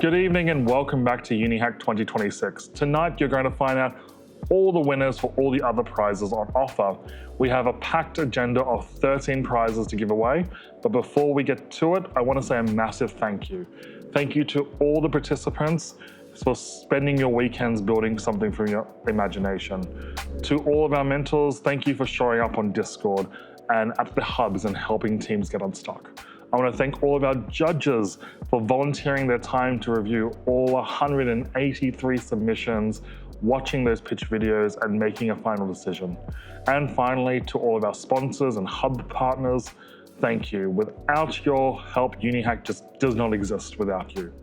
Good evening and welcome back to UNIHACK 2026. Tonight you're going to find out all the winners for all the other prizes on offer. We have a packed agenda of 13 prizes to give away, but before we get to it, I want to say a massive thank you. Thank you to all the participants for spending your weekends building something from your imagination. To all of our mentors, thank you for showing up on Discord and at the hubs and helping teams get unstuck. I want to thank all of our judges for volunteering their time to review all 183 submissions, watching those pitch videos and making a final decision. And finally, to all of our sponsors and hub partners, thank you. Without your help, UNIHACK just does not exist without you.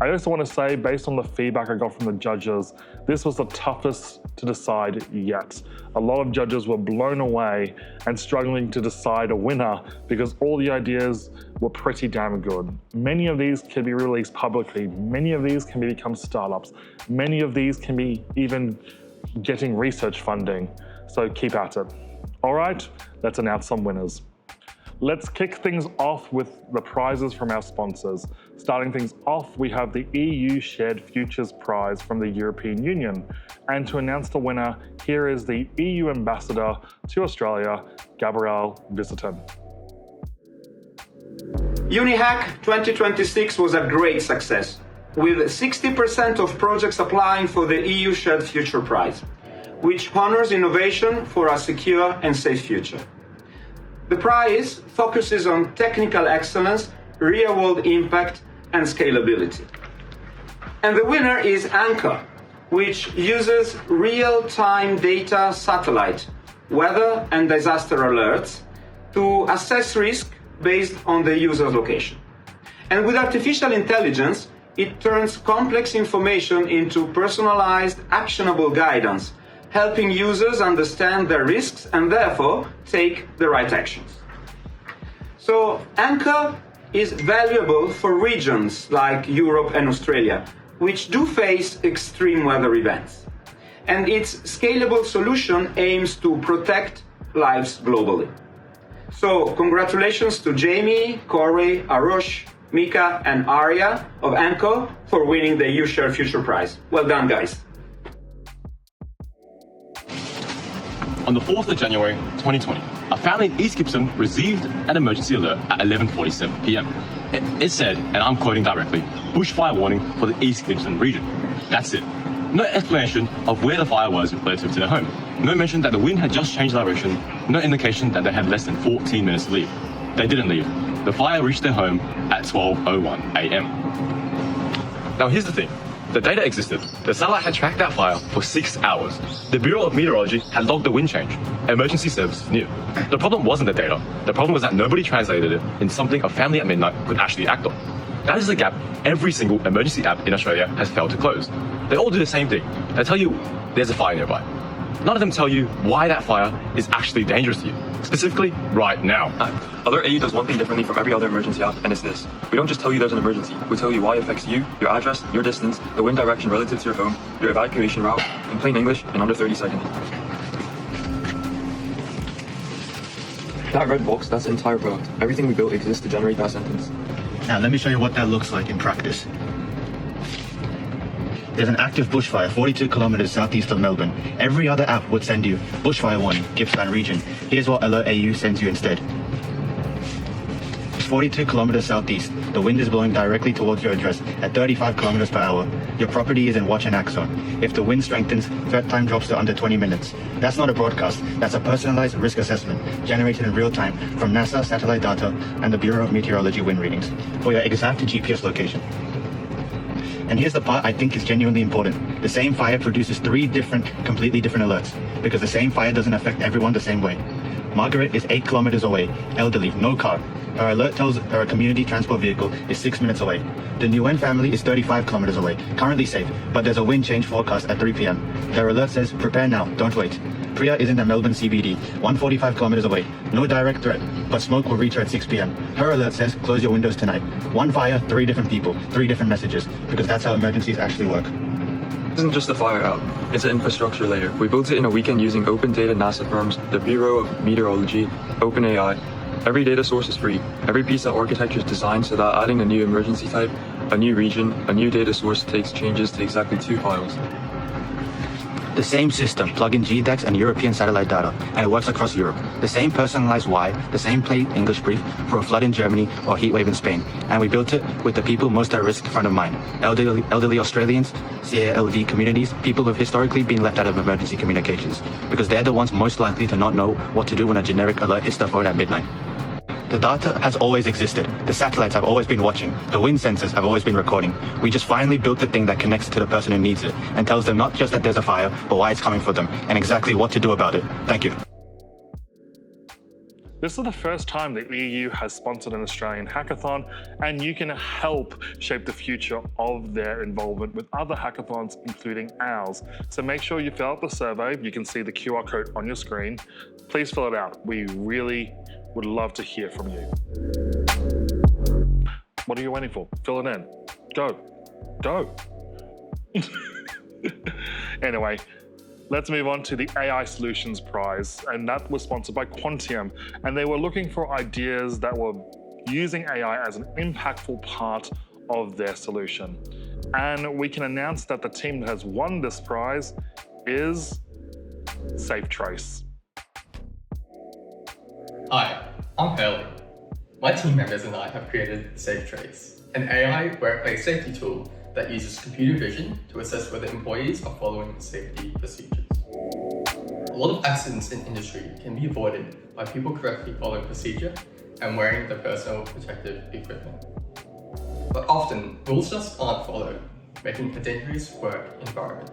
I also want to say, based on the feedback I got from the judges, this was the toughest to decide yet. A lot of judges were blown away and struggling to decide a winner because all the ideas were pretty damn good. Many of these can be released publicly. Many of these can become startups. Many of these can be even getting research funding. So keep at it. All right, let's announce some winners. Let's kick things off with the prizes from our sponsors. Starting things off, we have the EU Shared Futures Prize from the European Union. And to announce the winner, here is the EU Ambassador to Australia, Gabrielle Visiton. UNIHACK 2026 was a great success, with 60% of projects applying for the EU Shared Future Prize, which honors innovation for a secure and safe future. The prize focuses on technical excellence, real-world impact, and scalability. And the winner is Anchor, which uses real-time data satellite, weather and disaster alerts to assess risk based on the user's location. And with artificial intelligence, it turns complex information into personalized, actionable guidance, helping users understand their risks and therefore take the right actions. So Anchor is valuable for regions like Europe and Australia, which do face extreme weather events. And its scalable solution aims to protect lives globally. So congratulations to Jamie, Corey, Arush, Mika, and Arya of Anchor for winning the EU Share Future Prize. Well done, guys. On the 4th of January 2020, a family in East Gippsland received an emergency alert at 11:47 p.m. It said, and I'm quoting directly, bushfire warning for the East Gippsland region. That's it. No explanation of where the fire was relative to their home. No mention that the wind had just changed direction. No indication that they had less than 14 minutes to leave. They didn't leave. The fire reached their home at 12:01 a.m. Now here's the thing. The data existed. The satellite had tracked that fire for 6 hours. The Bureau of Meteorology had logged the wind change. Emergency services knew. The problem wasn't the data. The problem was that nobody translated it in something a family at midnight could actually act on. That is a gap every single emergency app in Australia has failed to close. They all do the same thing. They tell you there's a fire nearby. None of them tell you why that fire is actually dangerous to you, specifically right now. Alert AU does one thing differently from every other emergency app, and it's this. We don't just tell you there's an emergency. We tell you why it affects you, your address, your distance, the wind direction relative to your home, your evacuation route, in plain English, in under 30 seconds. That red box, that's the entire product. Everything we built exists to generate that sentence. Now let me show you what that looks like in practice. There's an active bushfire 42 kilometers southeast of Melbourne. Every other app would send you bushfire warning, Gippsland region. Here's what Alert AU sends you instead. It's 42 kilometers southeast. The wind is blowing directly towards your address at 35 kilometers per hour. Your property is in watch and act zone. If the wind strengthens, threat time drops to under 20 minutes. That's not a broadcast. That's a personalized risk assessment generated in real time from NASA satellite data and the Bureau of Meteorology wind readings for your exact GPS location. And here's the part I think is genuinely important. The same fire produces 3 completely different alerts, because the same fire doesn't affect everyone the same way. Margaret is 8 kilometers away, elderly, no car. Her alert tells her a community transport vehicle is 6 minutes away. The Nguyen family is 35 kilometers away, currently safe, but there's a wind change forecast at 3 p.m. Their alert says, prepare now, don't wait. Priya is in the Melbourne CBD, 145 kilometers away. No direct threat, but smoke will reach her at 6 p.m. Her alert says, close your windows tonight. One fire, 3 different people, 3 different messages, because that's how emergencies actually work. It isn't just a fire out, it's an infrastructure layer. We built it in a weekend using open data NASA firms, the Bureau of Meteorology, OpenAI. Every data source is free. Every piece of architecture is designed so that adding a new emergency type, a new region, a new data source takes changes to exactly 2 files. The same system, plug in GDEX and European satellite data, and it works across Europe. The same personalized why, the same plain English brief for a flood in Germany or heat wave in Spain. And we built it with the people most at risk front of mind. Elderly Australians, CALD communities, people who've historically been left out of emergency communications, because they're the ones most likely to not know what to do when a generic alert hits their phone at midnight. The data has always existed. The satellites have always been watching. The wind sensors have always been recording. We just finally built the thing that connects to the person who needs it and tells them not just that there's a fire, but why it's coming for them and exactly what to do about it. Thank you. This is the first time the EU has sponsored an Australian hackathon, and you can help shape the future of their involvement with other hackathons, including ours. So make sure you fill out the survey. You can see the QR code on your screen. Please fill it out. We really would love to hear from you. What are you waiting for? Fill it in. Go. Anyway, let's move on to the AI Solutions Prize, and that was sponsored by Quantium, and they were looking for ideas that were using AI as an impactful part of their solution. And we can announce that the team that has won this prize is SafeTrace. Hi, I'm Hurley. My team members and I have created SafeTrace, an AI workplace safety tool that uses computer vision to assess whether employees are following safety procedures. A lot of accidents in industry can be avoided by people correctly following procedure and wearing the personal protective equipment. But often, rules just aren't followed, making a dangerous work environment.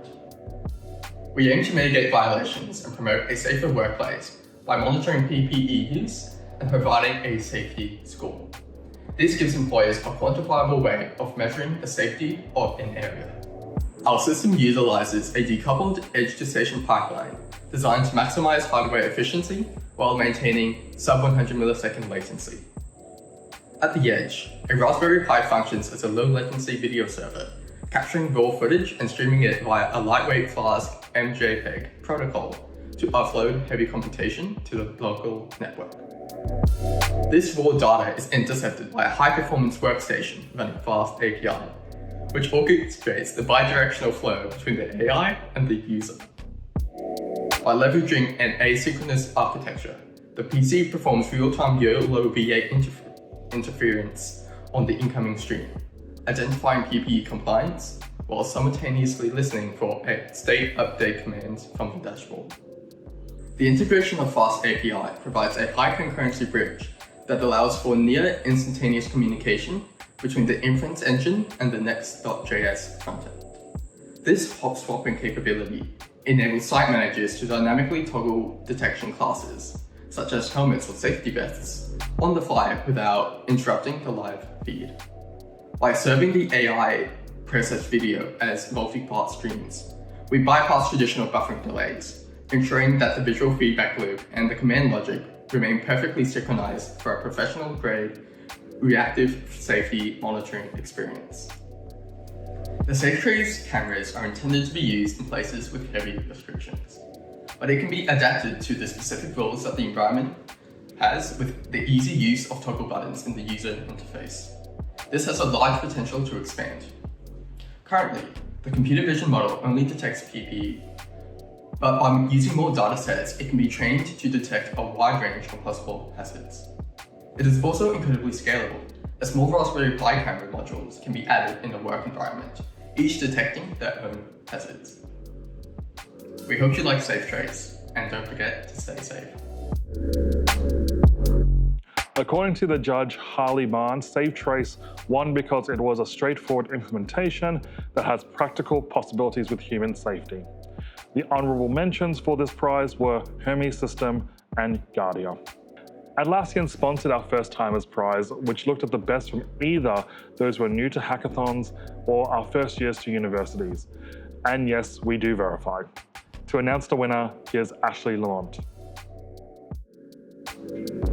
We aim to mitigate violations and promote a safer workplace by monitoring PPE use and providing a safety score. This gives employers a quantifiable way of measuring the safety of an area. Our system utilizes a decoupled edge-to-station pipeline designed to maximize hardware efficiency while maintaining sub-100 millisecond latency. At the edge, a Raspberry Pi functions as a low-latency video server, capturing raw footage and streaming it via a lightweight Flask MJPEG protocol to offload heavy computation to the local network. This raw data is intercepted by a high-performance workstation running Fast API, which orchestrates the bidirectional flow between the AI and the user. By leveraging an asynchronous architecture, the PC performs real-time YOLO V8 interference on the incoming stream, identifying PPE compliance while simultaneously listening for a state update commands from the dashboard. The integration of Fast API provides a high concurrency bridge that allows for near instantaneous communication between the inference engine and the Next.js frontend. This hop swapping capability enables site managers to dynamically toggle detection classes, such as helmets or safety vests, on the fly without interrupting the live feed. By serving the AI processed video as multi-part streams, we bypass traditional buffering delays, ensuring that the visual feedback loop and the command logic remain perfectly synchronized for a professional-grade, reactive safety monitoring experience. The SafeTrace cameras are intended to be used in places with heavy restrictions, but it can be adapted to the specific roles that the environment has with the easy use of toggle buttons in the user interface. This has a large potential to expand. Currently, the computer vision model only detects PPE, but by using more data sets, it can be trained to detect a wide range of possible hazards. It is also incredibly scalable, as more Raspberry Pi camera modules can be added in a work environment, each detecting their own hazards. We hope you like SafeTrace, and don't forget to stay safe. According to the judge Harley Barnes, SafeTrace won because it was a straightforward implementation that has practical possibilities with human safety. The honorable mentions for this prize were Hermes System and Guardia. Atlassian sponsored our First Timers Prize, which looked at the best from either those who are new to hackathons or our first years to universities. And yes, we do verify. To announce the winner, here's Ashley Lamont.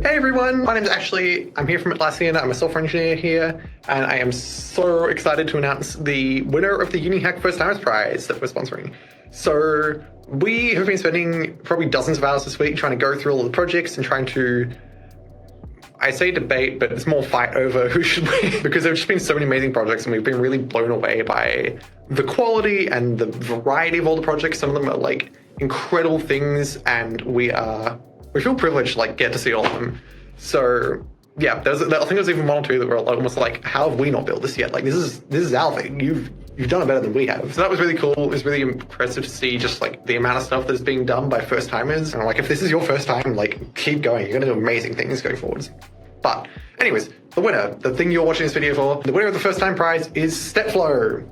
Hey everyone, my name's Ashley. I'm here from Atlassian. I'm a software engineer here, and I am so excited to announce the winner of the UNIHACK First Timers Prize that we're sponsoring. So we have been spending probably dozens of hours this week trying to go through all of the projects and trying to, I say debate, but it's more fight over who should win because there have just been so many amazing projects and we've been really blown away by the quality and the variety of all the projects. Some of them are like incredible things and we feel privileged to like get to see all of them. So yeah, I think there's even one or two that were almost like, how have we not built this yet? Like this is our thing. You've done it better than we have. So that was really cool. It was really impressive to see just like the amount of stuff that's being done by first timers. And I'm like, if this is your first time, like keep going. You're gonna do amazing things going forwards. But anyways, the winner, the thing you're watching this video for, the winner of the first time prize is StepFlow.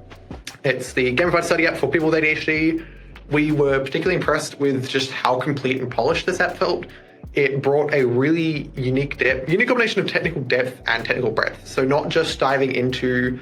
It's the gamified study app for people with ADHD. We were particularly impressed with just how complete and polished this app felt. It brought a really unique combination of technical depth and technical breadth. So not just diving into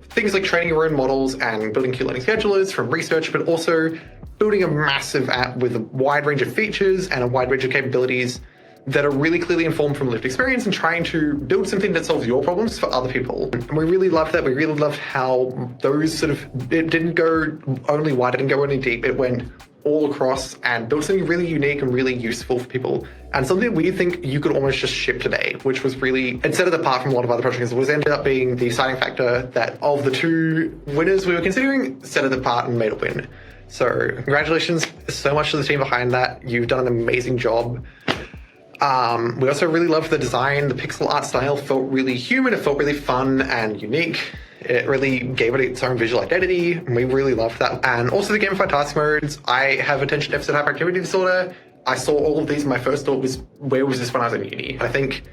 things like training your own models and building cute learning schedulers from research, but also building a massive app with a wide range of features and a wide range of capabilities that are really clearly informed from lived experience and trying to build something that solves your problems for other people. And we really loved that. We really loved how those sort of, it didn't go only wide, it didn't go only deep, it went all across and built something really unique and really useful for people. And something we think you could almost just ship today, which was really, it set it apart from a lot of other projects, was ended up being the deciding factor that of the two winners we were considering, set it apart and made it win. So congratulations so much to the team behind that. You've done an amazing job. We also really loved the design. The pixel art style felt really human. It felt really fun and unique. It really gave it its own visual identity, and we really loved that. And also the gamified task modes. I have attention deficit hyperactivity disorder. I saw all of these, and my first thought was, where was this when I was in uni? I think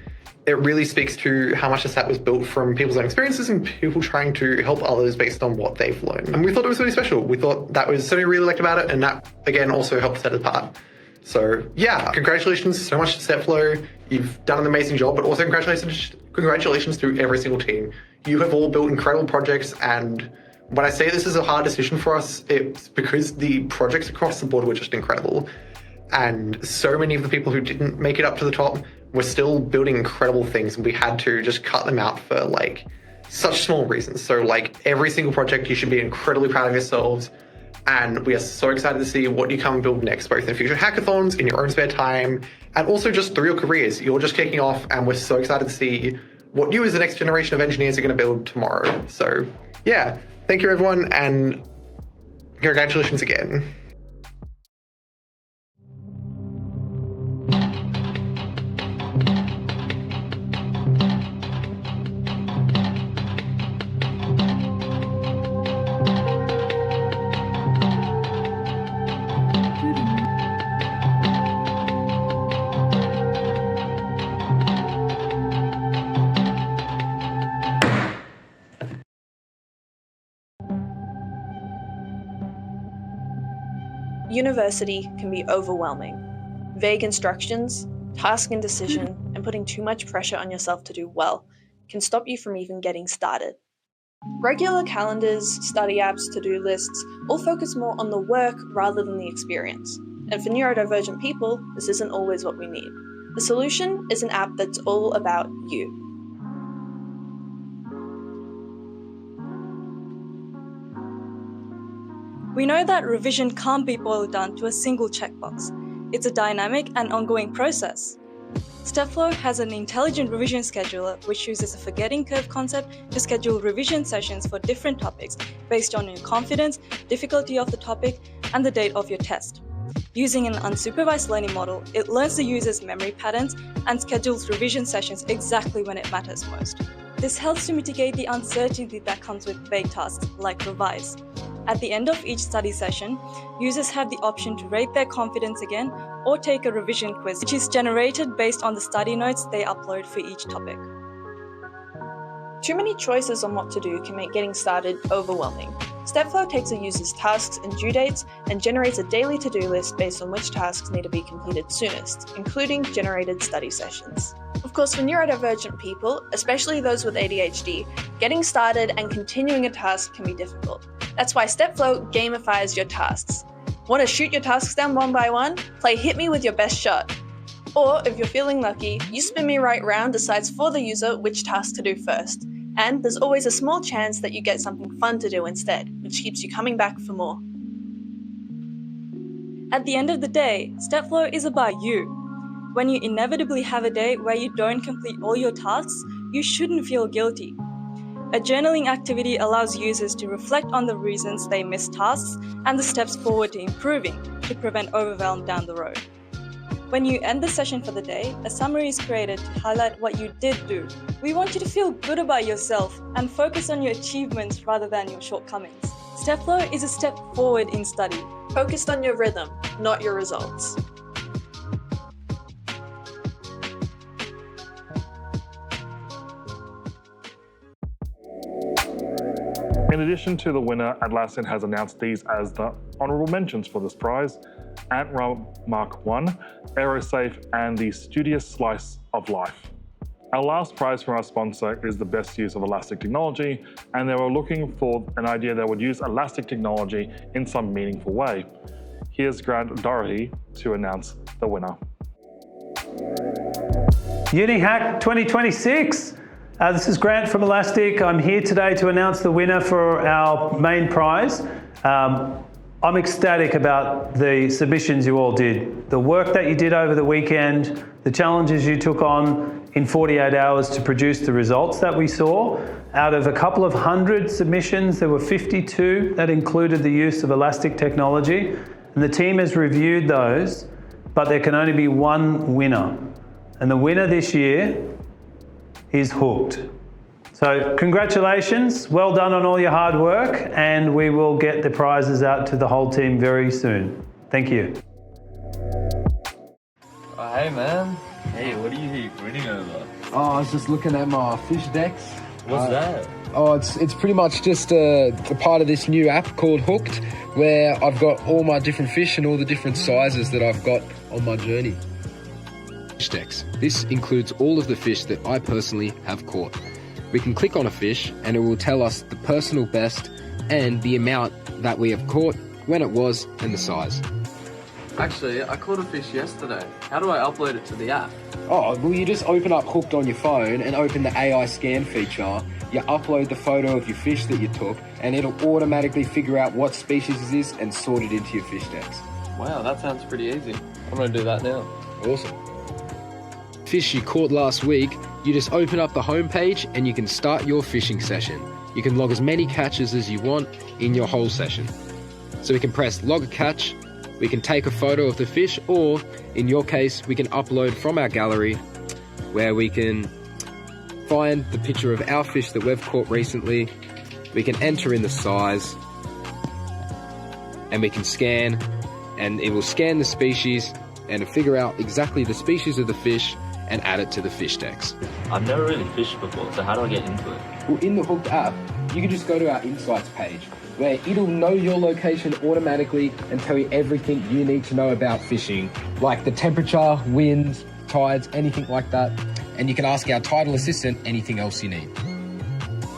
it really speaks to how much this app was built from people's own experiences and people trying to help others based on what they've learned. And we thought it was really special. We thought that was something we really liked about it, and that, again, also helped set it apart. So yeah, congratulations so much to StepFlow. You've done an amazing job, but also congratulations to every single team. You have all built incredible projects, and when I say this is a hard decision for us, it's because the projects across the board were just incredible. And so many of the people who didn't make it up to the top were still building incredible things, and we had to just cut them out for like such small reasons. So like every single project, you should be incredibly proud of yourselves. And we are so excited to see what you come and build next, both in future hackathons, in your own spare time, and also just through your careers. You're just kicking off, and we're so excited to see what you as the next generation of engineers are going to build tomorrow. So yeah, thank you everyone, and congratulations again. University can be overwhelming. Vague instructions, task indecision, and putting too much pressure on yourself to do well can stop you from even getting started. Regular calendars, study apps, to-do lists all focus more on the work rather than the experience. And for neurodivergent people, this isn't always what we need. The solution is an app that's all about you. We know that revision can't be boiled down to a single checkbox. It's a dynamic and ongoing process. StepFlow has an intelligent revision scheduler which uses a forgetting curve concept to schedule revision sessions for different topics based on your confidence, difficulty of the topic, and the date of your test. Using an unsupervised learning model, it learns the user's memory patterns and schedules revision sessions exactly when it matters most. This helps to mitigate the uncertainty that comes with vague tasks like revise. At the end of each study session, users have the option to rate their confidence again or take a revision quiz, which is generated based on the study notes they upload for each topic. Too many choices on what to do can make getting started overwhelming. StepFlow takes a user's tasks and due dates and generates a daily to-do list based on which tasks need to be completed soonest, including generated study sessions. Of course, when you're neurodivergent people, especially those with ADHD, getting started and continuing a task can be difficult. That's why StepFlow gamifies your tasks. Want to shoot your tasks down one by one? Play Hit Me with your best shot. Or, if you're feeling lucky, You Spin Me Right Round decides for the user which task to do first. And there's always a small chance that you get something fun to do instead, which keeps you coming back for more. At the end of the day, StepFlow is about you. When you inevitably have a day where you don't complete all your tasks, you shouldn't feel guilty. A journaling activity allows users to reflect on the reasons they missed tasks and the steps forward to improving to prevent overwhelm down the road. When you end the session for the day, a summary is created to highlight what you did do. We want you to feel good about yourself and focus on your achievements rather than your shortcomings. StepFlow is a step forward in study. Focused on your rhythm, not your results. In addition to the winner, Atlassian has announced these as the honorable mentions for this prize: Ant-Rum Mark 1, Aerosafe, and the Studious Slice of Life. Our last prize from our sponsor is the best use of elastic technology, and they were looking for an idea that would use elastic technology in some meaningful way. Here's Grant Doherty to announce the winner. UNIHACK 2026. This is Grant from Elastic. I'm here today to announce the winner for our main prize. I'm ecstatic about the submissions you all did. The work that you did over the weekend, the challenges you took on in 48 hours to produce the results that we saw. Out of a couple of hundred submissions, there were 52 that included the use of elastic technology. And the team has reviewed those, but there can only be one winner. And the winner this year is Hooked. So congratulations, well done on all your hard work, and we will get the prizes out to the whole team very soon. Thank you. Oh, hey man. Hey, what are you reading over? Oh, I was just looking at my fish decks. What's that? Oh, it's pretty much just a part of this new app called Hooked, where I've got all my different fish and all the different sizes that I've got on my journey. Fish decks. This includes all of the fish that I personally have caught. We can click on a fish and it will tell us the personal best and the amount that we have caught, when it was, and the size. Actually, I caught a fish yesterday. How do I upload it to the app? Oh, well, you just open up Hooked on your phone and open the AI scan feature. You upload the photo of your fish that you took and it'll automatically figure out what species it is and sort it into your fish decks. Wow, that sounds pretty easy. I'm gonna do that now. Awesome. Fish you caught last week, you just open up the homepage and you can start your fishing session. You can log as many catches as you want in your whole session. So we can press log a catch, we can take a photo of the fish, or in your case, we can upload from our gallery where we can find the picture of our fish that we've caught recently. We can enter in the size and we can scan, and it will scan the species and figure out exactly the species of the fish and add it to the fish decks. I've never really fished before, so how do I get into it? Well, in the Hooked app, you can just go to our Insights page, where it'll know your location automatically and tell you everything you need to know about fishing, like the temperature, winds, tides, anything like that. And you can ask our title assistant anything else you need.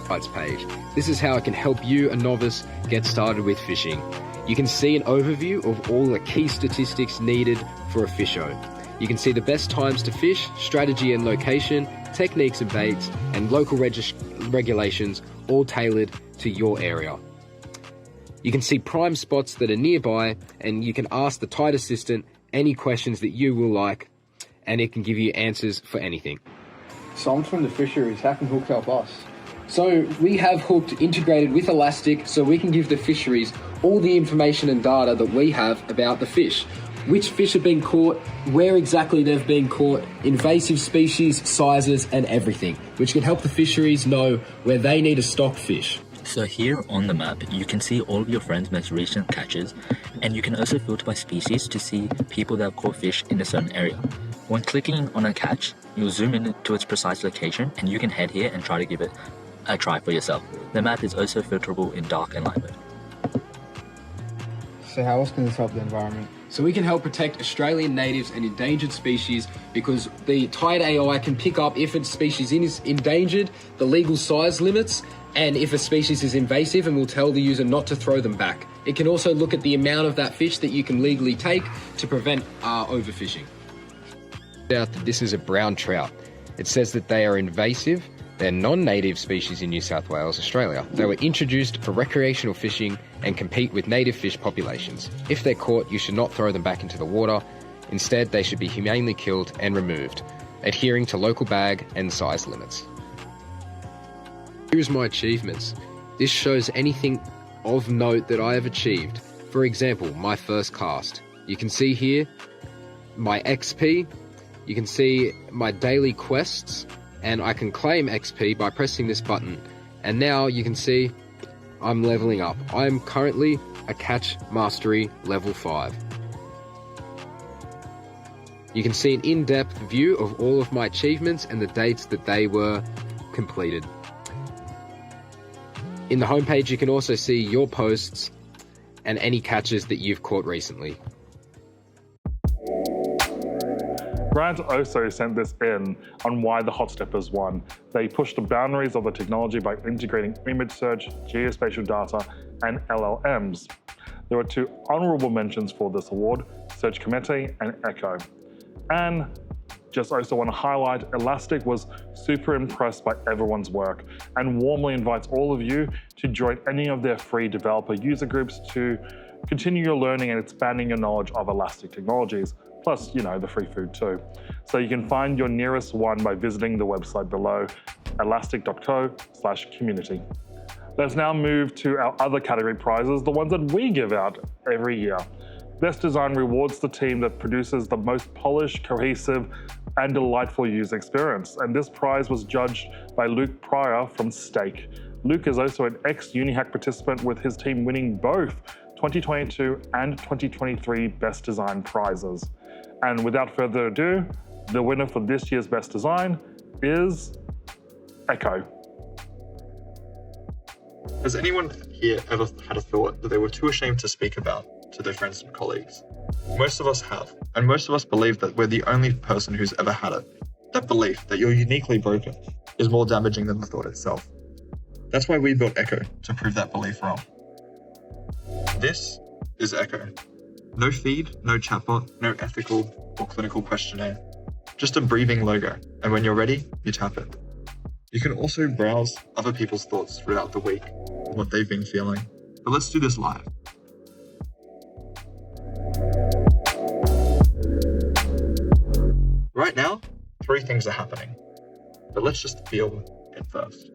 Insights page. This is how it can help you, a novice, get started with fishing. You can see an overview of all the key statistics needed for a fisho. You can see the best times to fish, strategy and location, techniques and baits, and local regulations, all tailored to your area. You can see prime spots that are nearby, and you can ask the Tide Assistant any questions that you will like, and it can give you answers for anything. So I'm from the fisheries. How can Hooked help us? So we have Hooked integrated with Elastic, so we can give the fisheries all the information and data that we have about the fish. Which fish have been caught, where exactly they've been caught, invasive species, sizes, and everything, which can help the fisheries know where they need to stock fish. So here on the map, you can see all of your friends' most recent catches, and you can also filter by species to see people that have caught fish in a certain area. When clicking on a catch, you'll zoom in to its precise location, and you can head here and try to give it a try for yourself. The map is also filterable in dark and light mode. So how else can this help the environment? So we can help protect Australian natives and endangered species because the Tide AI can pick up if a species is endangered, the legal size limits, and if a species is invasive, and will tell the user not to throw them back. It can also look at the amount of that fish that you can legally take to prevent overfishing. Out that this is a brown trout. It says that they are invasive. They're non-native species in New South Wales, Australia. They were introduced for recreational fishing and compete with native fish populations. If they're caught, you should not throw them back into the water. Instead, they should be humanely killed and removed, adhering to local bag and size limits. Here's my achievements. This shows anything of note that I have achieved. For example, my first cast. You can see here my XP. You can see my daily quests. And I can claim XP by pressing this button. And now you can see I'm leveling up. I am currently a catch mastery level 5. You can see an in-depth view of all of my achievements and the dates that they were completed. In the homepage, you can also see your posts and any catches that you've caught recently. Grant also sent this in on why the hot steppers won. They pushed the boundaries of the technology by integrating image search, geospatial data, and LLMs. There were 2 honorable mentions for this award, Search Committee and Echo. And just also want to highlight, Elastic was super impressed by everyone's work and warmly invites all of you to join any of their free developer user groups to continue your learning and expanding your knowledge of Elastic technologies. Plus, the free food too. So you can find your nearest one by visiting the website below, elastic.co/community. Let's now move to our other category prizes, the ones that we give out every year. Best Design rewards the team that produces the most polished, cohesive, and delightful user experience. And this prize was judged by Luke Pryor from Stake. Luke is also an ex-UNIHACK participant, with his team winning both 2022 and 2023 Best Design prizes. And without further ado, the winner for this year's Best Design is Echo. Has anyone here ever had a thought that they were too ashamed to speak about to their friends and colleagues? Most of us have, and most of us believe that we're the only person who's ever had it. That belief that you're uniquely broken is more damaging than the thought itself. That's why we built Echo, to prove that belief wrong. This is Echo. No feed, no chatbot, no ethical or clinical questionnaire. Just a breathing logo, and when you're ready, you tap it. You can also browse other people's thoughts throughout the week, what they've been feeling. But let's do this live. Right now, 3 things are happening. But let's just feel it first.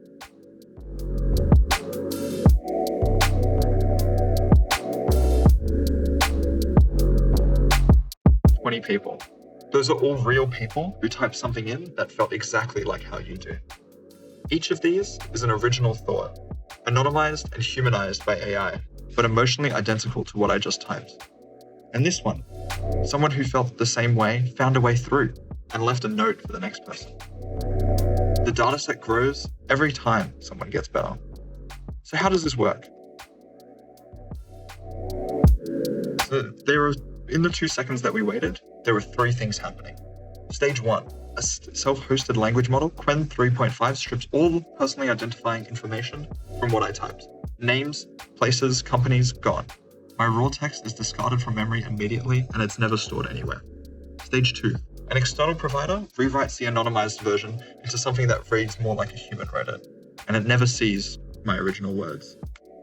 People. Those are all real people who typed something in that felt exactly like how you do. Each of these is an original thought, anonymized and humanized by AI, but emotionally identical to what I just typed. And this one, someone who felt the same way found a way through and left a note for the next person. The dataset grows every time someone gets better. So how does this work? In the 2 seconds that we waited, there were 3 things happening. Stage 1, a self-hosted language model, Qwen 3.5, strips all personally identifying information from what I typed. Names, places, companies, gone. My raw text is discarded from memory immediately, and it's never stored anywhere. Stage 2, an external provider rewrites the anonymized version into something that reads more like a human wrote it, and it never sees my original words.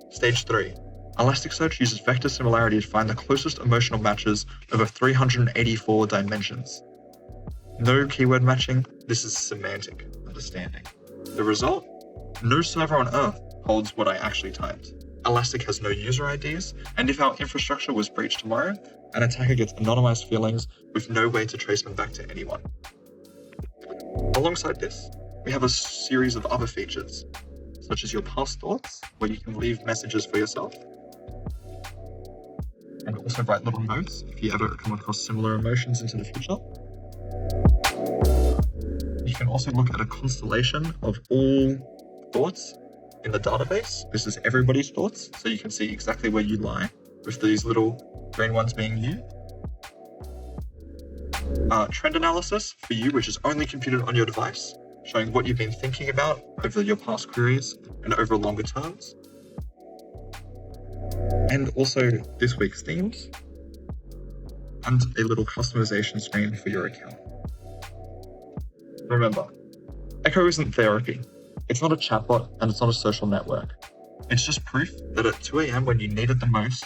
Stage 3, Elasticsearch uses vector similarity to find the closest emotional matches over 384 dimensions. No keyword matching, this is semantic understanding. The result? No server on Earth holds what I actually typed. Elastic has no user IDs, and if our infrastructure was breached tomorrow, an attacker gets anonymized feelings with no way to trace them back to anyone. Alongside this, we have a series of other features, such as your past thoughts, where you can leave messages for yourself, and also write little notes if you ever come across similar emotions into the future. You can also look at a constellation of all thoughts in the database. This is everybody's thoughts, so you can see exactly where you lie. with these little green ones being you. Trend analysis for you, which is only computed on your device, showing what you've been thinking about over your past queries and over longer terms. And also this week's themes, and a little customization screen for your account. Remember, Echo isn't therapy. It's not a chatbot, and it's not a social network. It's just proof that at 2 a.m. when you need it the most,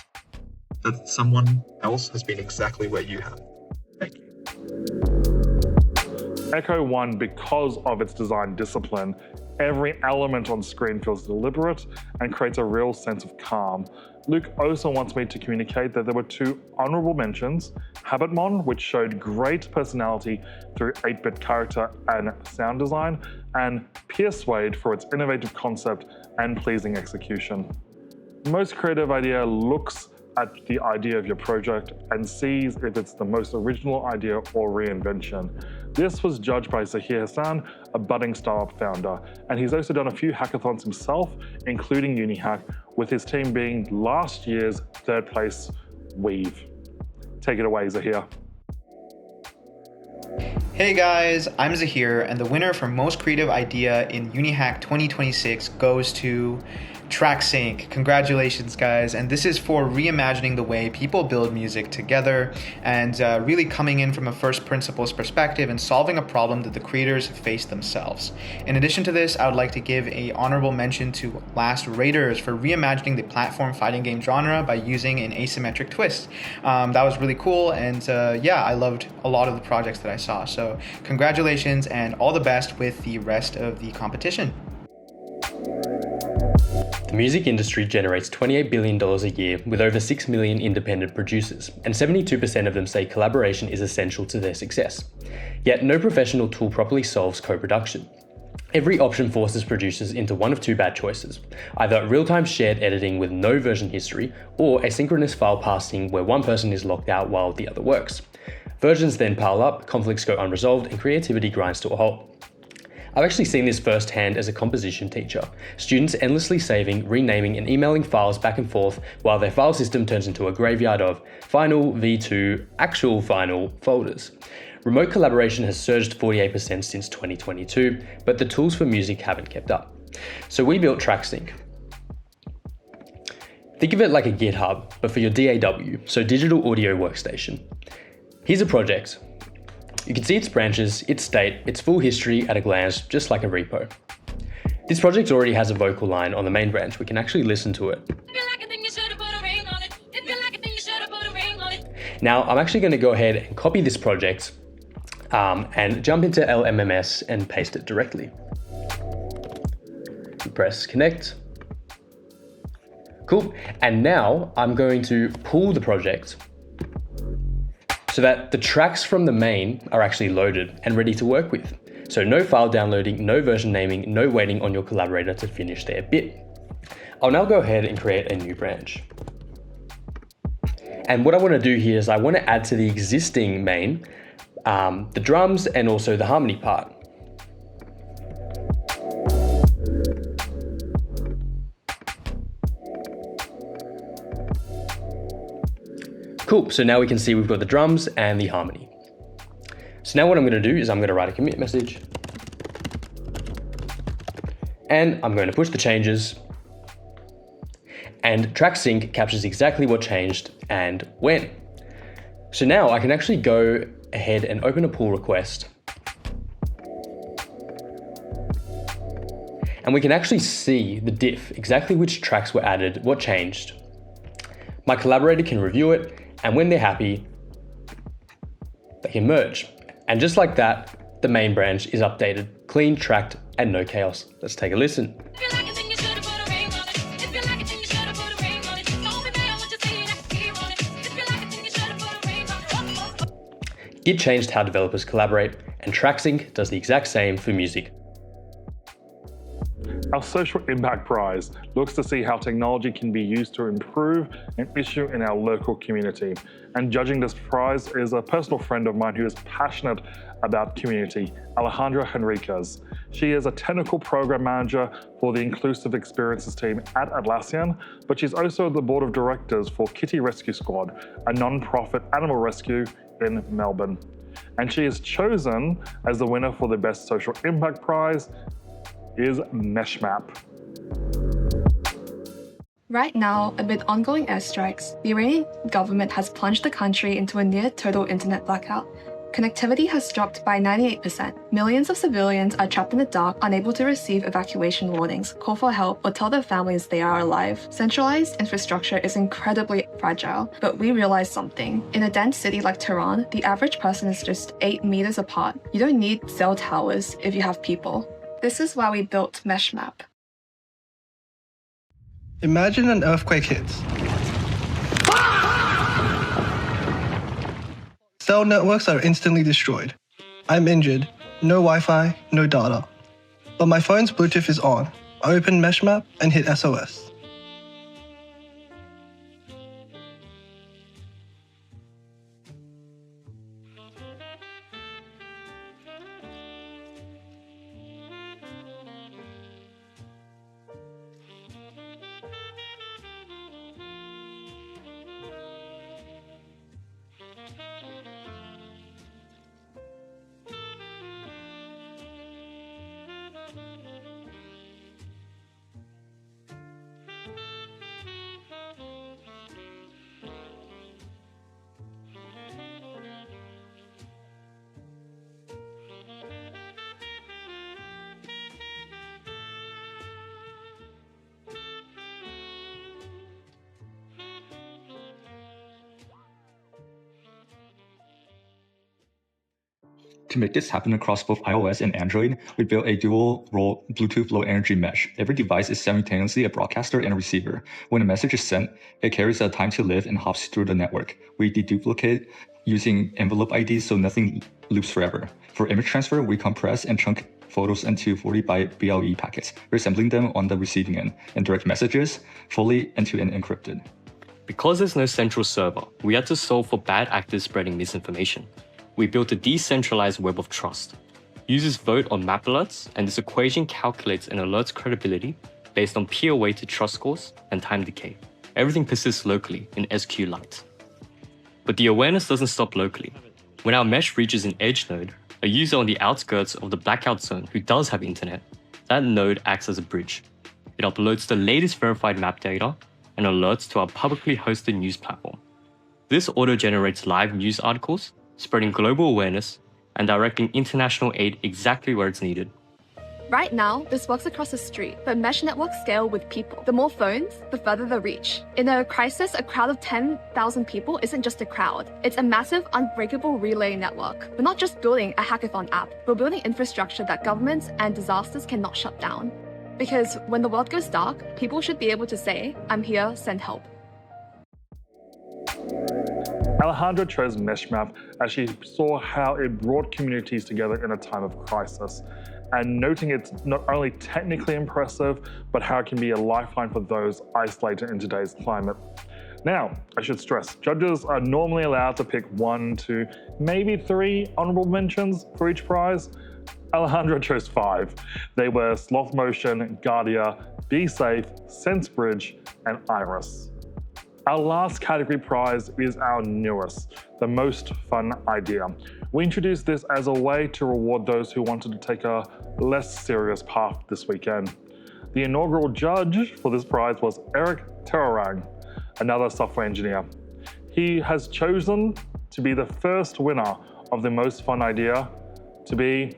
that someone else has been exactly where you have. Thank you. Echo won because of its design discipline. Every element on screen feels deliberate and creates a real sense of calm. Luke also wants me to communicate that there were 2 honourable mentions, Habitmon, which showed great personality through 8-bit character and sound design, and Piersuade for its innovative concept and pleasing execution. Most creative idea looks at the idea of your project and sees if it's the most original idea or reinvention. This was judged by Zahir Hassan, a budding startup founder, and he's also done a few hackathons himself, including UNIHACK, with his team being last year's 3rd place Weave. Take it away, Zahir. Hey guys, I'm Zahir, and the winner for Most Creative Idea in UNIHACK 2026 goes to TrackSync. Congratulations, guys. And this is for reimagining the way people build music together and really coming in from a first principles perspective and solving a problem that the creators have faced themselves. In addition to this, I would like to give an honorable mention to Last Raiders for reimagining the platform fighting game genre by using an asymmetric twist. That was really cool, and yeah, I loved a lot of the projects that I saw. So congratulations and all the best with the rest of the competition. The music industry generates $28 billion a year with over 6 million independent producers, and 72% of them say collaboration is essential to their success. Yet no professional tool properly solves co-production. Every option forces producers into one of 2 bad choices, either real-time shared editing with no version history, or asynchronous file passing where one person is locked out while the other works. Versions then pile up, conflicts go unresolved, and creativity grinds to a halt. I've actually seen this firsthand as a composition teacher. Students endlessly saving, renaming, and emailing files back and forth while their file system turns into a graveyard of final, V2, actual final folders. Remote collaboration has surged 48% since 2022, but the tools for music haven't kept up. So we built TrackSync. Think of it like a GitHub, but for your DAW, so digital audio workstation. Here's a project. You can see its branches, its state, its full history at a glance, just like a repo. This project already has a vocal line on the main branch. We can actually listen to it. Now, I'm actually going to go ahead and copy this project and jump into LMMS and paste it directly. Press connect. Cool. And now I'm going to pull the project so that the tracks from the main are actually loaded and ready to work with. So no file downloading, no version naming, no waiting on your collaborator to finish their bit. I'll now go ahead and create a new branch. And what I want to do here is I want to add to the existing main, the drums and also the harmony part. Cool, so now we can see we've got the drums and the harmony. So now what I'm going to do is I'm going to write a commit message. And I'm going to push the changes. And TrackSync captures exactly what changed and when. So now I can actually go ahead and open a pull request. And we can actually see the diff, exactly which tracks were added, what changed. My collaborator can review it, and when they're happy, they can merge. And just like that, the main branch is updated, clean, tracked, and no chaos. Let's take a listen. Git changed how developers collaborate, and TrackSync does the exact same for music. Our Social Impact Prize looks to see how technology can be used to improve an issue in our local community. And judging this prize is a personal friend of mine who is passionate about community, Alejandra Henriquez. She is a technical program manager for the Inclusive Experiences team at Atlassian, but she's also the board of directors for Kitty Rescue Squad, a non-profit animal rescue in Melbourne. And she is chosen as the winner for the Best Social Impact Prize is MeshMap. Right now, amid ongoing airstrikes, the Iranian government has plunged the country into a near total internet blackout. Connectivity has dropped by 98%. Millions of civilians are trapped in the dark, unable to receive evacuation warnings, call for help, or tell their families they are alive. Centralized infrastructure is incredibly fragile, but we realize something. In a dense city like Tehran, the average person is just 8 meters apart. You don't need cell towers if you have people. This is why we built MeshMap. Imagine an earthquake hits. Cell networks are instantly destroyed. I'm injured. No Wi-Fi, no data. But my phone's Bluetooth is on. I open MeshMap and hit SOS. To make this happen across both iOS and Android, we built a dual-role Bluetooth low-energy mesh. Every device is simultaneously a broadcaster and a receiver. When a message is sent, it carries a time to live and hops through the network. We deduplicate using envelope IDs so nothing loops forever. For image transfer, we compress and chunk photos into 40 by BLE packets, resembling them on the receiving end, and direct messages fully end-to-end encrypted. Because there's no central server, we had to solve for bad actors spreading misinformation. We built a decentralized web of trust. Users vote on map alerts, and this equation calculates an alert's credibility based on peer-weighted trust scores and time decay. Everything persists locally in SQLite. But the awareness doesn't stop locally. When our mesh reaches an edge node, a user on the outskirts of the blackout zone who does have internet, that node acts as a bridge. It uploads the latest verified map data and alerts to our publicly hosted news platform. This auto-generates live news articles, spreading global awareness and directing international aid exactly where it's needed. Right now, this works across the street, but mesh networks scale with people. The more phones, the further the reach. In a crisis, a crowd of 10,000 people isn't just a crowd. It's a massive, unbreakable relay network. We're not just building a hackathon app, we're building infrastructure that governments and disasters cannot shut down. Because when the world goes dark, people should be able to say, I'm here, send help. Alejandra chose MeshMap as she saw how it brought communities together in a time of crisis, and noting it's not only technically impressive, but how it can be a lifeline for those isolated in today's climate. Now, I should stress, judges are normally allowed to pick 1 to maybe 3 honorable mentions for each prize. Alejandra chose 5. They were Sloth Motion, Guardia, Be Safe, SenseBridge, and Iris. Our last category prize is our newest, the most fun idea. We introduced this as a way to reward those who wanted to take a less serious path this weekend. The inaugural judge for this prize was Eric Terorang, another software engineer. He has chosen to be the first winner of the most fun idea to be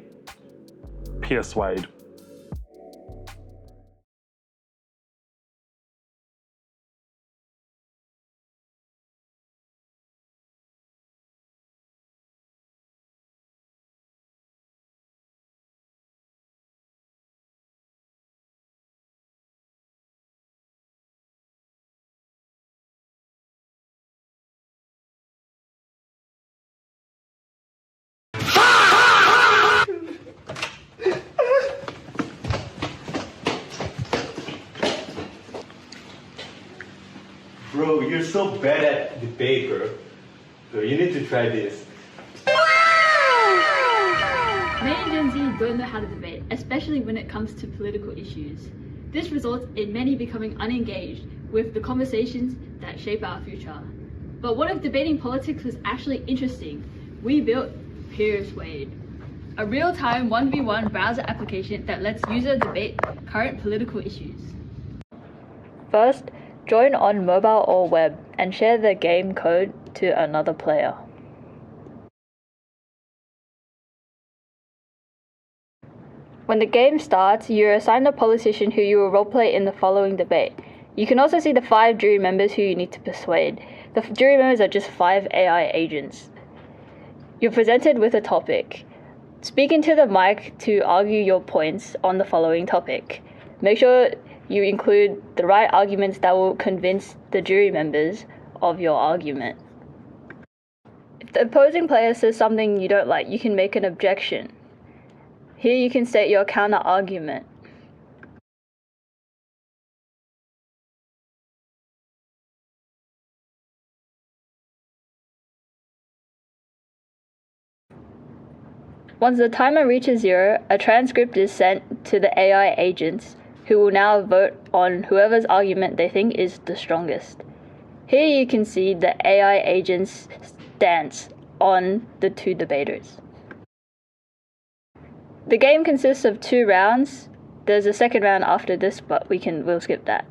Pierce Wade. Bro, you're so bad at debate, bro. Bro, you need to try this. Many Gen Z don't know how to debate, especially when it comes to political issues. This results in many becoming unengaged with the conversations that shape our future. But what if debating politics was actually interesting? We built PeerSwade, a real-time 1v1 browser application that lets users debate current political issues. First, join on mobile or web and share the game code to another player. When the game starts, you're assigned a politician who you will roleplay in the following debate. You can also see the 5 jury members who you need to persuade. The jury members are just 5 AI agents. You're presented with a topic. Speak into the mic to argue your points on the following topic. Make sure you include the right arguments that will convince the jury members of your argument. If the opposing player says something you don't like, you can make an objection. Here you can state your counter-argument. Once the timer reaches 0, a transcript is sent to the AI agents, who will now vote on whoever's argument they think is the strongest. Here you can see the AI agents' stance on the 2 debaters. The game consists of 2 rounds. There's a second round after this, but we'll skip that.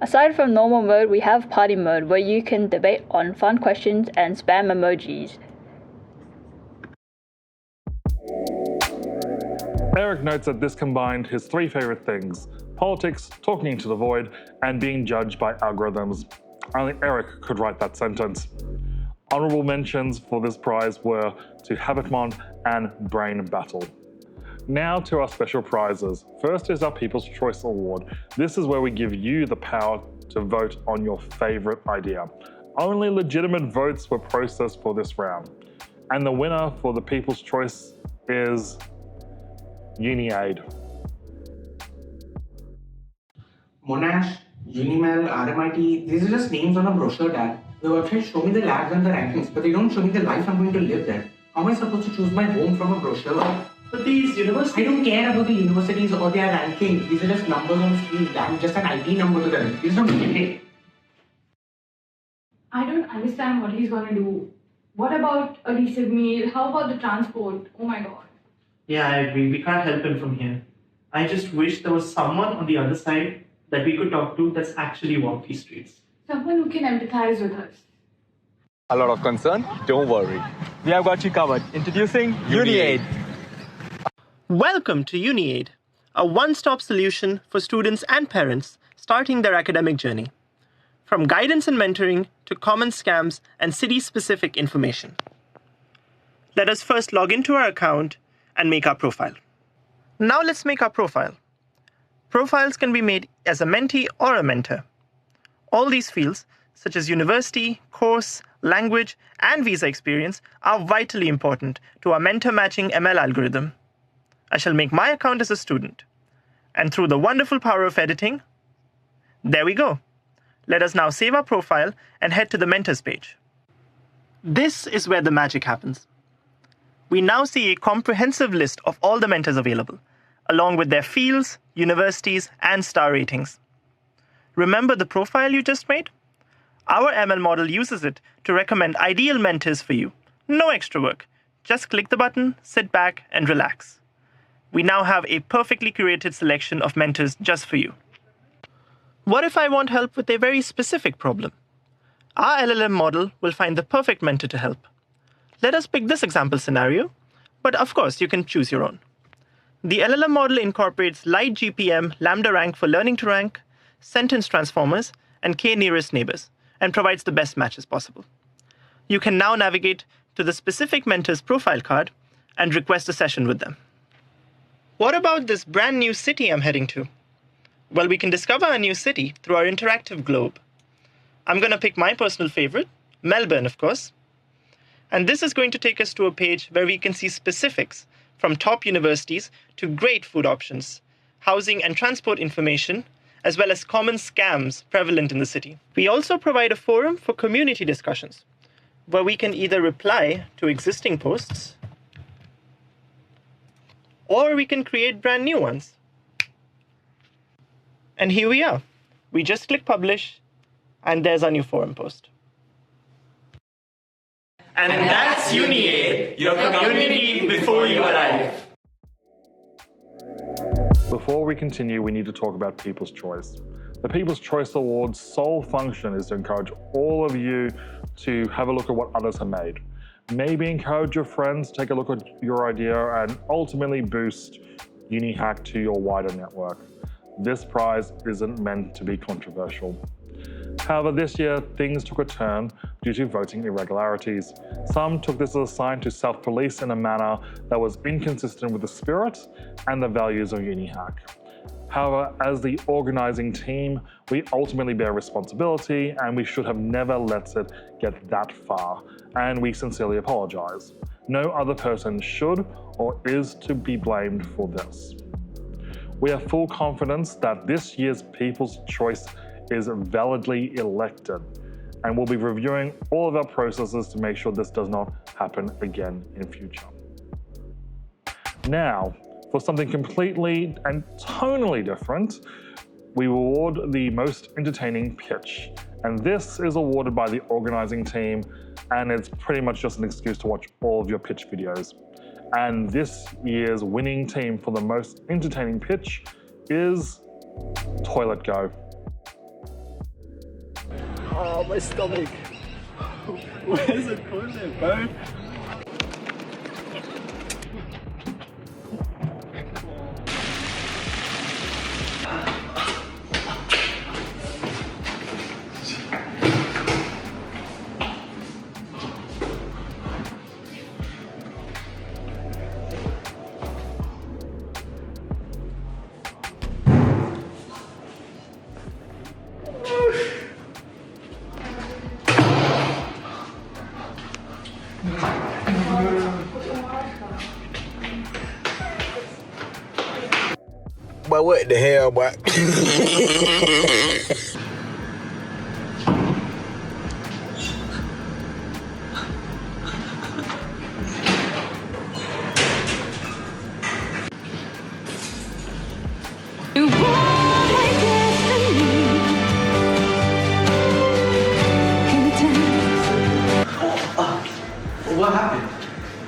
Aside from normal mode, we have party mode, where you can debate on fun questions and spam emojis. Eric notes that this combined his 3 favorite things: politics, talking into the void, and being judged by algorithms. Only Eric could write that sentence. Honorable mentions for this prize were to Habitmon and Brain Battle. Now to our special prizes. First is our People's Choice Award. This is where we give you the power to vote on your favorite idea. Only legitimate votes were processed for this round. And the winner for the People's Choice is UNIHACK. Monash, Unimel, RMIT, these are just names on a brochure tag. The websites show me the labs and the rankings, but they don't show me the life I'm going to live there. How am I supposed to choose my home from a brochure? But these universities... I don't care about the universities or their rankings. These are just numbers on screen. I'm just an ID number to them. These don't mean it. I don't understand what he's going to do. What about a receipt meal? How about the transport? Oh my god. Yeah, I agree. We can't help him from here. I just wish there was someone on the other side that we could talk to that's actually walked these streets. Someone who can empathize with us. A lot of concern? Don't worry. We have got you covered. Introducing UNIHACK. Welcome to UNIHACK, a one-stop solution for students and parents starting their academic journey. From guidance and mentoring to common scams and city-specific information. Let us first log into our account and make our profile. Now let's make our profile. Profiles can be made as a mentee or a mentor. All these fields, such as university, course, language, and visa experience, are vitally important to our mentor-matching ML algorithm. I shall make my account as a student. And through the wonderful power of editing, there we go. Let us now save our profile and head to the mentors page. This is where the magic happens. We now see a comprehensive list of all the mentors available, along with their fields, universities, and star ratings. Remember the profile you just made? Our ML model uses it to recommend ideal mentors for you. No extra work. Just click the button, sit back, and relax. We now have a perfectly curated selection of mentors just for you. What if I want help with a very specific problem? Our LLM model will find the perfect mentor to help. Let us pick this example scenario, but of course you can choose your own. The LLM model incorporates light GPM, lambda rank for learning to rank, sentence transformers, and k-nearest neighbors, and provides the best matches possible. You can now navigate to the specific mentor's profile card and request a session with them. What about this brand new city I'm heading to? Well, we can discover a new city through our interactive globe. I'm going to pick my personal favorite, Melbourne, of course. And this is going to take us to a page where we can see specifics from top universities to great food options, housing and transport information, as well as common scams prevalent in the city. We also provide a forum for community discussions, where we can either reply to existing posts, or we can create brand new ones. And here we are. We just click publish, and there's our new forum post. And that's UNIHACK, your community before you arrive. Before we continue, we need to talk about People's Choice. The People's Choice Awards' sole function is to encourage all of you to have a look at what others have made. Maybe encourage your friends to take a look at your idea and ultimately boost UNIHACK to your wider network. This prize isn't meant to be controversial. However, this year, things took a turn due to voting irregularities. Some took this as a sign to self-police in a manner that was inconsistent with the spirit and the values of UNIHACK. However, as the organizing team, we ultimately bear responsibility and we should have never let it get that far, and we sincerely apologize. No other person should or is to be blamed for this. We have full confidence that this year's People's Choice is validly elected, and we'll be reviewing all of our processes to make sure this does not happen again in future. Now, for something completely and tonally different, we award the most entertaining pitch. And this is awarded by the organizing team, and it's pretty much just an excuse to watch all of your pitch videos. And this year's winning team for the most entertaining pitch is Toilet Go. Oh, my stomach. Where's the toilet, bro? But what the hell, boy? What happened?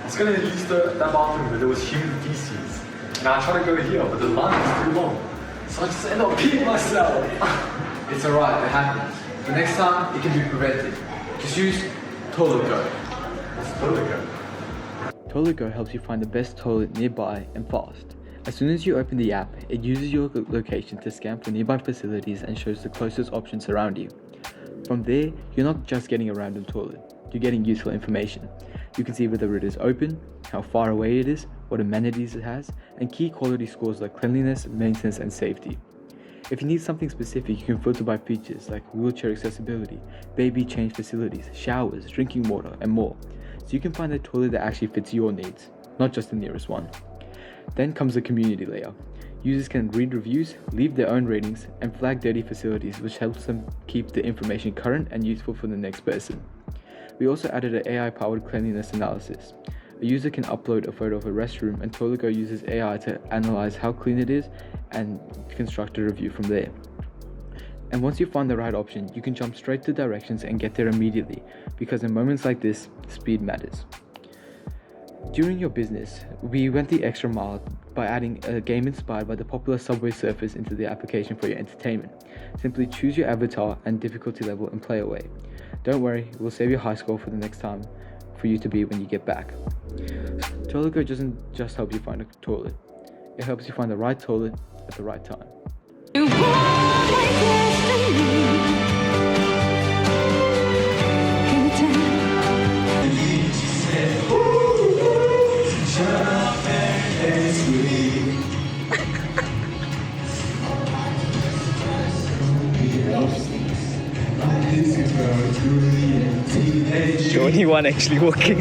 I was gonna use that bathroom, but there was human feces. And I tried to go here, but the line was too long. So I just ended up peeing myself. It's alright, it happens. But next time, it can be prevented. Just use Toilet Go. What's Toilet Go? Toilet Go helps you find the best toilet nearby and fast. As soon as you open the app, it uses your location to scan for nearby facilities and shows the closest options around you. From there, you're not just getting a random toilet, you're getting useful information. You can see whether it is open, how far away it is, what amenities it has, and key quality scores like cleanliness, maintenance, and safety. If you need something specific, you can filter by features like wheelchair accessibility, baby change facilities, showers, drinking water, and more. So you can find a toilet that actually fits your needs, not just the nearest one. Then comes the community layer. Users can read reviews, leave their own ratings, and flag dirty facilities, which helps them keep the information current and useful for the next person. We also added an AI-powered cleanliness analysis. A user can upload a photo of a restroom, and Toilet Go uses AI to analyze how clean it is and construct a review from there. And once you find the right option, you can jump straight to directions and get there immediately, because in moments like this, speed matters. During your business, we went the extra mile by adding a game inspired by the popular Subway Surfers into the application for your entertainment. Simply choose your avatar and difficulty level and play away. Don't worry, we'll save your high score for the next time for you to beat when you get back. Toilet Go doesn't just help you find a toilet. It helps you find the right toilet at the right time. Is anyone actually walking?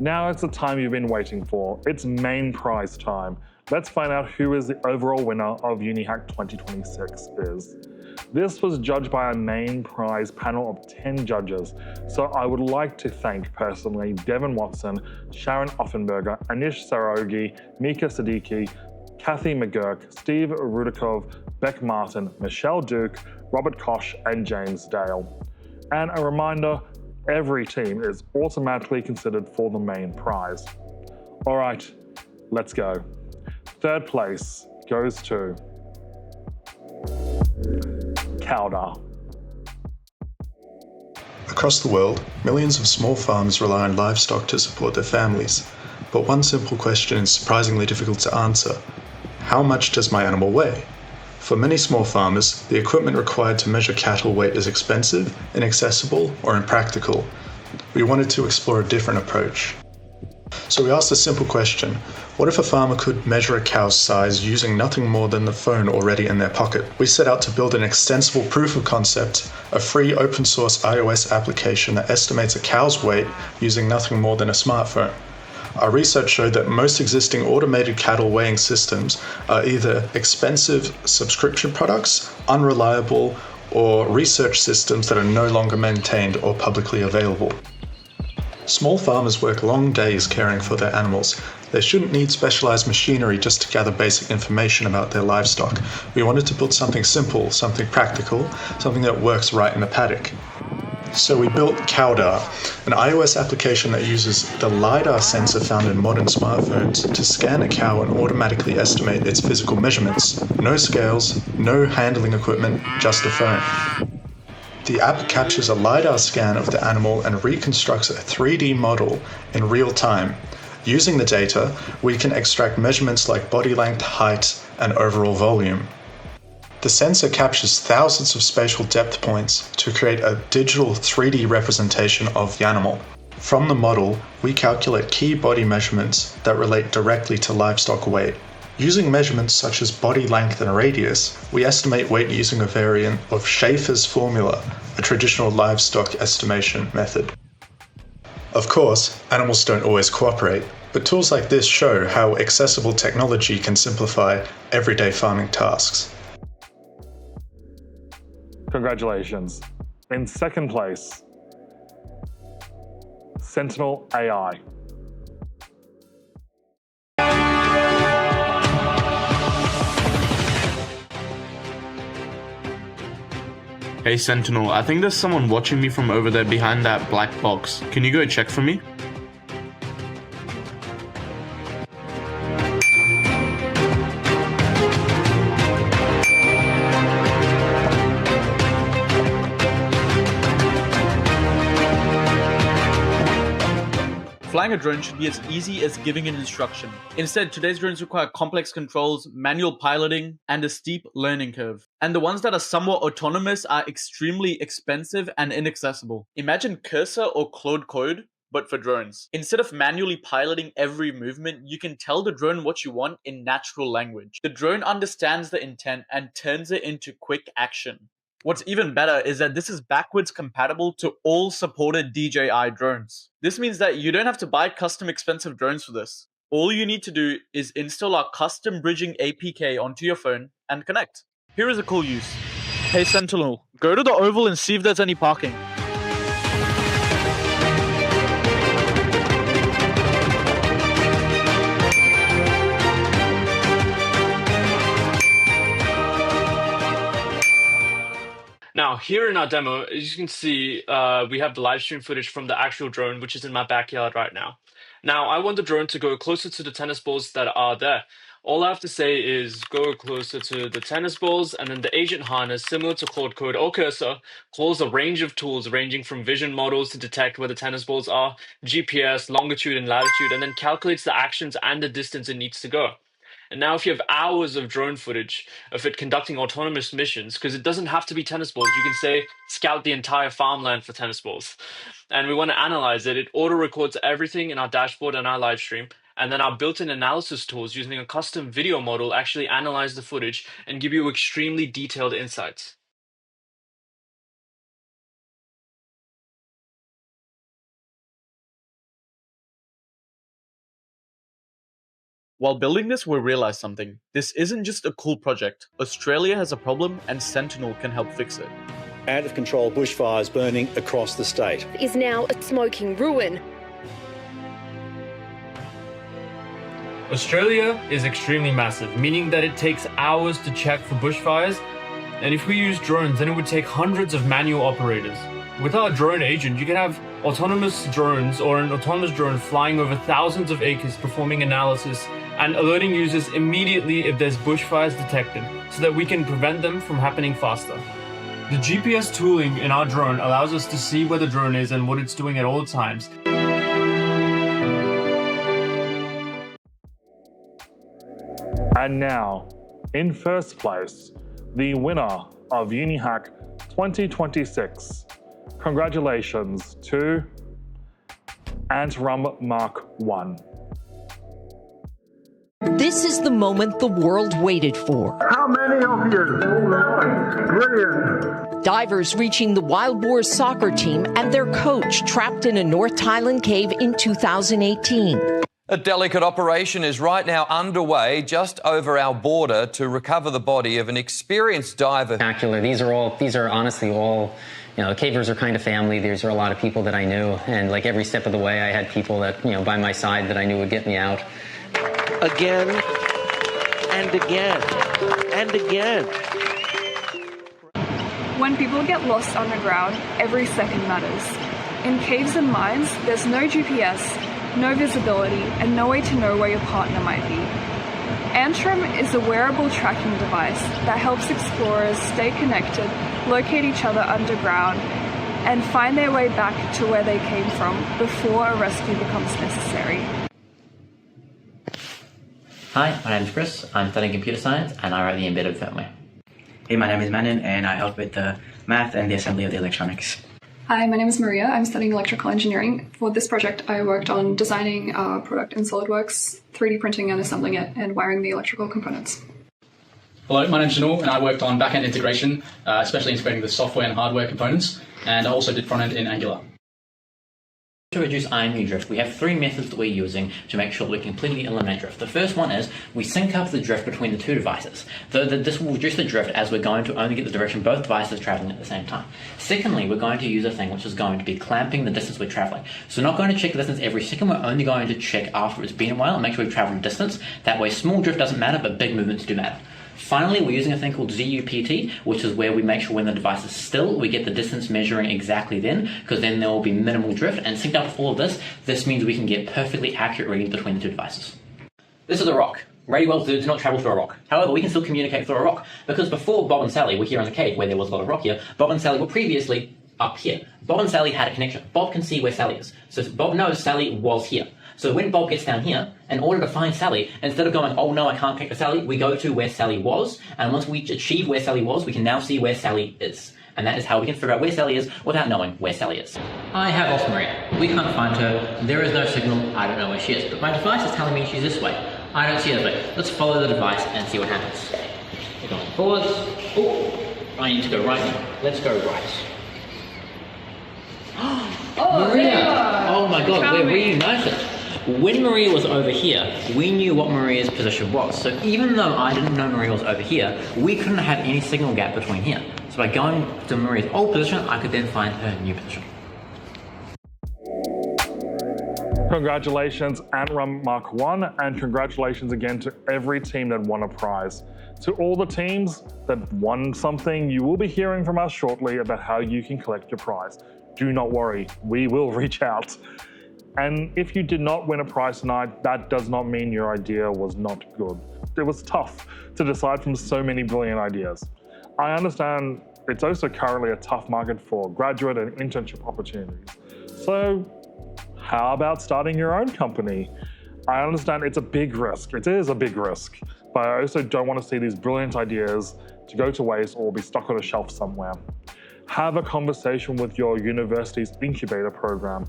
Now it's the time you've been waiting for. It's main prize time. Let's find out who is the overall winner of UNIHACK 2026 is. This was judged by a main prize panel of 10 judges, so I would like to thank personally Devin Watson, Sharon Offenberger, Anish Sarogi, Mika Siddiqui, Kathy McGurk, Steve Rudikov, Beck Martin, Michelle Duke, Robert Kosh, and James Dale. And a reminder, every team is automatically considered for the main prize. All right, let's go. Third place goes to Cowder. Across the world, millions of small farmers rely on livestock to support their families. But one simple question is surprisingly difficult to answer. How much does my animal weigh? For many small farmers, the equipment required to measure cattle weight is expensive, inaccessible, or impractical. We wanted to explore a different approach. So we asked a simple question: what if a farmer could measure a cow's size using nothing more than the phone already in their pocket? We set out to build an extensible proof of concept, a free open source iOS application that estimates a cow's weight using nothing more than a smartphone. Our research showed that most existing automated cattle weighing systems are either expensive subscription products, unreliable, or research systems that are no longer maintained or publicly available. Small farmers work long days caring for their animals. They shouldn't need specialized machinery just to gather basic information about their livestock. We wanted to build something simple, something practical, something that works right in the paddock. So we built Cowder, an iOS application that uses the LiDAR sensor found in modern smartphones to scan a cow and automatically estimate its physical measurements. No scales, no handling equipment, just a phone. The app captures a LiDAR scan of the animal and reconstructs a 3D model in real time. Using the data, we can extract measurements like body length, height, and overall volume. The sensor captures thousands of spatial depth points to create a digital 3D representation of the animal. From the model, we calculate key body measurements that relate directly to livestock weight. Using measurements such as body length and radius, we estimate weight using a variant of Schaefer's formula, a traditional livestock estimation method. Of course, animals don't always cooperate, but tools like this show how accessible technology can simplify everyday farming tasks. Congratulations. In second place, Sentinel AI. Hey Sentinel, I think there's someone watching me from over there behind that black box. Can you go check for me? Flying a drone should be as easy as giving an instruction. Instead, today's drones require complex controls, manual piloting, and a steep learning curve. And the ones that are somewhat autonomous are extremely expensive and inaccessible. Imagine Cursor or Claude Code, but for drones. Instead of manually piloting every movement, you can tell the drone what you want in natural language. The drone understands the intent and turns it into quick action. What's even better is that this is backwards compatible to all supported DJI drones. This means that you don't have to buy custom expensive drones for this. All you need to do is install our custom bridging APK onto your phone and connect. Here is a cool use. Hey Sentinel, go to the oval and see if there's any parking. Now, here in our demo, as you can see, we have the live stream footage from the actual drone, which is in my backyard right now. Now, I want the drone to go closer to the tennis balls that are there. All I have to say is go closer to the tennis balls, and then the agent harness, similar to Claude Code or Cursor, calls a range of tools ranging from vision models to detect where the tennis balls are, GPS, longitude and latitude, and then calculates the actions and the distance it needs to go. And now if you have hours of drone footage of it conducting autonomous missions, because it doesn't have to be tennis balls, you can say, scout the entire farmland for tennis balls. And we want to analyze it. It auto-records everything in our dashboard and our live stream. And then our built-in analysis tools using a custom video model actually analyze the footage and give you extremely detailed insights. While building this, we realized something. This isn't just a cool project. Australia has a problem and Sentinel can help fix it. Out of control bushfires burning across the state. Is now a smoking ruin. Australia is extremely massive, meaning that it takes hours to check for bushfires. And if we use drones, then it would take hundreds of manual operators. With our drone agent, you can have autonomous drones or an autonomous drone flying over thousands of acres performing analysis and alerting users immediately if there's bushfires detected so that we can prevent them from happening faster. The GPS tooling in our drone allows us to see where the drone is and what it's doing at all times. And now, in first place, the winner of UNIHACK 2026. Congratulations to Antrum Mark 1. This is the moment the world waited for. How many of you? Brilliant. Divers reaching the Wild Boars soccer team and their coach trapped in a North Thailand cave in 2018. A delicate operation is right now underway just over our border to recover the body of an experienced diver. Spectacular. These are honestly all, cavers are kind of family. These are a lot of people that I knew, and like every step of the way, I had people that, by my side that I knew would get me out. Again and again and again. When people get lost underground, every second matters. In caves and mines, there's no GPS, no visibility, and no way to know where your partner might be. Antrum is a wearable tracking device that helps explorers stay connected, locate each other underground, and find their way back to where they came from before a rescue becomes necessary. Hi, my name is Chris. I'm studying computer science and I write the embedded firmware. Hey, my name is Manon and I help with the math and the assembly of the electronics. Hi, my name is Maria. I'm studying electrical engineering. For this project, I worked on designing a product in SolidWorks, 3D printing and assembling it, and wiring the electrical components. Hello, my name is Janul, and I worked on back-end integration, especially integrating the software and hardware components, and I also did front-end in Angular. To reduce IMU drift, we have three methods that we're using to make sure that we completely eliminate drift. The first one is we sync up the drift between the two devices. This will reduce the drift as we're going to only get the direction both devices are traveling at the same time. Secondly, we're going to use a thing which is going to be clamping the distance we're traveling. So we're not going to check the distance every second, we're only going to check after it's been a while and make sure we've traveled a distance. That way small drift doesn't matter, but big movements do matter. Finally, we're using a thing called ZUPT, which is where we make sure when the device is still, we get the distance measuring exactly then, because then there will be minimal drift. And synced up with all of this, this means we can get perfectly accurate readings between the two devices. This is a rock. Radio waves do not travel through a rock. However, we can still communicate through a rock, because before Bob and Sally were here in the cave where there was a lot of rock here, Bob and Sally were previously up here. Bob and Sally had a connection. Bob can see where Sally is. So Bob knows Sally was here. So when Bob gets down here, in order to find Sally, instead of going, oh no, I can't connect to Sally, we go to where Sally was, and once we achieve where Sally was, we can now see where Sally is. And that is how we can figure out where Sally is without knowing where Sally is. I have lost Maria. We can't find her. There is no signal. I don't know where she is. But my device is telling me she's this way. I don't see her this way. Let's follow the device and see what happens. We're going forwards. Oh, I need to go right now. Let's go right. Oh, Maria! Oh my god, we're reunited. When Maria was over here, we knew what Maria's position was. So even though I didn't know Maria was over here, we couldn't have any signal gap between here. So by going to Maria's old position, I could then find her new position. Congratulations, Antrum Mark 1, and congratulations again to every team that won a prize. To all the teams that won something, you will be hearing from us shortly about how you can collect your prize. Do not worry, we will reach out. And if you did not win a prize tonight, that does not mean your idea was not good. It was tough to decide from so many brilliant ideas. I understand it's also currently a tough market for graduate and internship opportunities. So how about starting your own company? I understand it's a big risk. It is a big risk, but I also don't want to see these brilliant ideas to go to waste or be stuck on a shelf somewhere. Have a conversation with your university's incubator program.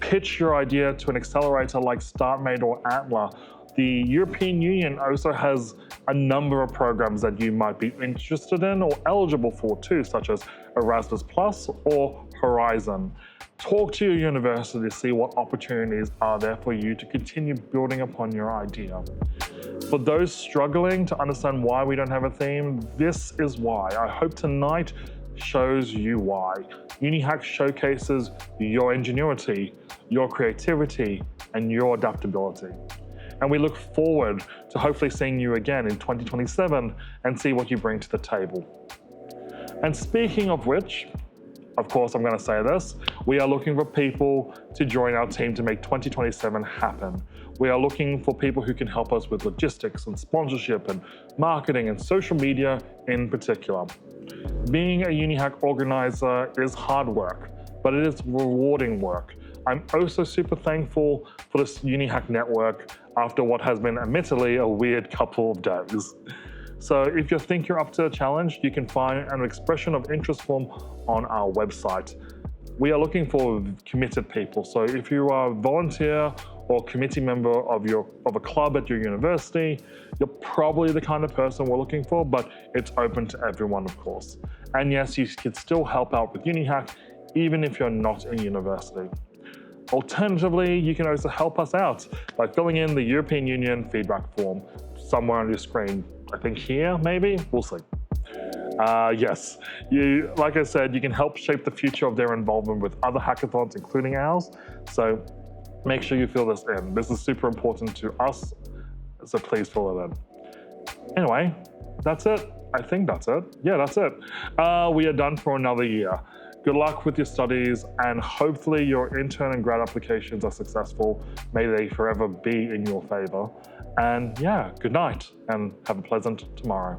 Pitch your idea to an accelerator like StartMate or Antler. The European Union also has a number of programs that you might be interested in or eligible for too, such as Erasmus Plus or Horizon. Talk to your university to see what opportunities are there for you to continue building upon your idea. For those struggling to understand why we don't have a theme, this is why. I hope tonight shows you why. UNIHACK showcases your ingenuity, your creativity, and your adaptability. And we look forward to hopefully seeing you again in 2027 and see what you bring to the table. And speaking of which, of course I'm going to say this, we are looking for people to join our team to make 2027 happen. We are looking for people who can help us with logistics and sponsorship and marketing and social media in particular. Being a UNIHACK organizer is hard work, but it is rewarding work. I'm also super thankful for this UNIHACK network after what has been admittedly a weird couple of days. So if you think you're up to a challenge, you can find an expression of interest form on our website. We are looking for committed people. So if you are a volunteer or committee member of a club at your university, you're probably the kind of person we're looking for, but it's open to everyone, of course. And yes, you can still help out with UNIHACK, even if you're not in university. Alternatively, you can also help us out by filling in the European Union feedback form somewhere on your screen. I think here, maybe? We'll see. Yes, like I said, you can help shape the future of their involvement with other hackathons, including ours. So make sure you fill this in. This is super important to us, so please fill it in. Anyway, that's it. I think that's it. Yeah, that's it. We are done for another year. Good luck with your studies, and hopefully your intern and grad applications are successful. May they forever be in your favor. And yeah, good night, and have a pleasant tomorrow.